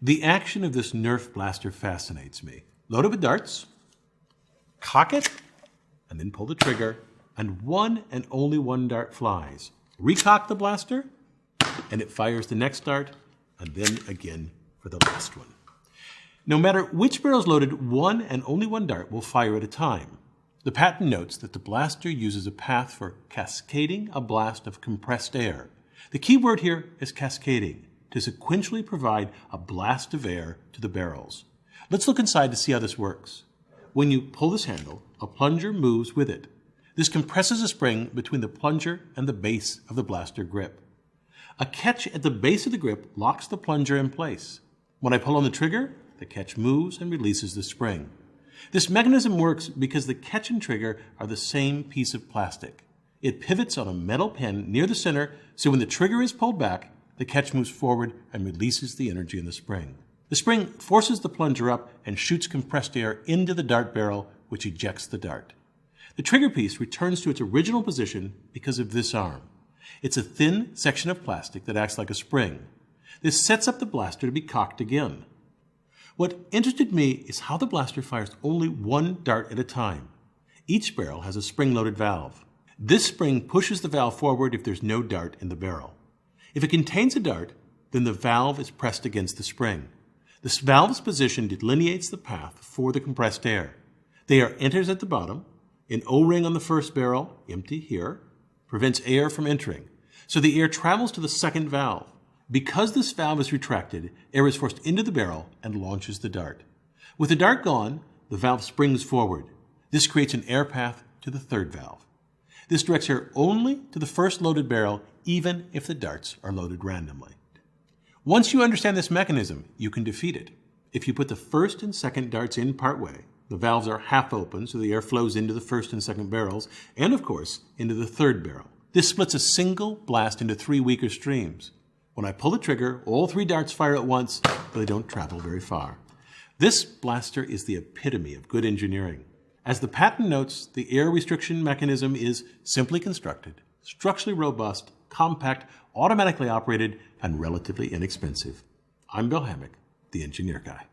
The action of this NERF Blaster fascinates me. Load it with darts, cock it, and then pull the trigger, and one and only one dart flies. Recock the blaster, and it fires the next dart, and then again for the last one. No matter which barrel is loaded, one and only one dart will fire at a time. The patent notes that the blaster uses a path for cascading a blast of compressed air. The key word here is cascading, to sequentially provide a blast of air to the barrels. Let's look inside to see how this works. When you pull this handle, a plunger moves with it. This compresses a spring between the plunger and the base of the blaster grip. A catch at the base of the grip locks the plunger in place. When I pull on the trigger, the catch moves and releases the spring. This mechanism works because the catch and trigger are the same piece of plastic. It pivots on a metal pin near the center, so when the trigger is pulled back, the catch moves forward and releases the energy in the spring. The spring forces the plunger up and shoots compressed air into the dart barrel, which ejects the dart. The trigger piece returns to its original position because of this arm. It's a thin section of plastic that acts like a spring. This sets up the blaster to be cocked again. What interested me is how the blaster fires only one dart at a time. Each barrel has a spring-loaded valve. This spring pushes the valve forward if there's no dart in the barrel. If it contains a dart, then the valve is pressed against the spring. This valve's position delineates the path for the compressed air. The air enters at the bottom. An O-ring on the first barrel, empty here, prevents air from entering. So the air travels to the second valve. Because this valve is retracted, air is forced into the barrel and launches the dart. With the dart gone, the valve springs forward. This creates an air path to the third valve. This directs air only to the first loaded barrel, even if the darts are loaded randomly. Once you understand this mechanism, you can defeat it. If you put the first and second darts in partway, the valves are half open so the air flows into the first and second barrels, and of course, into the third barrel. This splits a single blast into 3 weaker streams. When I pull the trigger, all 3 darts fire at once, but they don't travel very far. This blaster is the epitome of good engineering. As the patent notes, the air restriction mechanism is simply constructed, structurally robust, compact, automatically operated, and relatively inexpensive. I'm Bill Hammack, the Engineer Guy.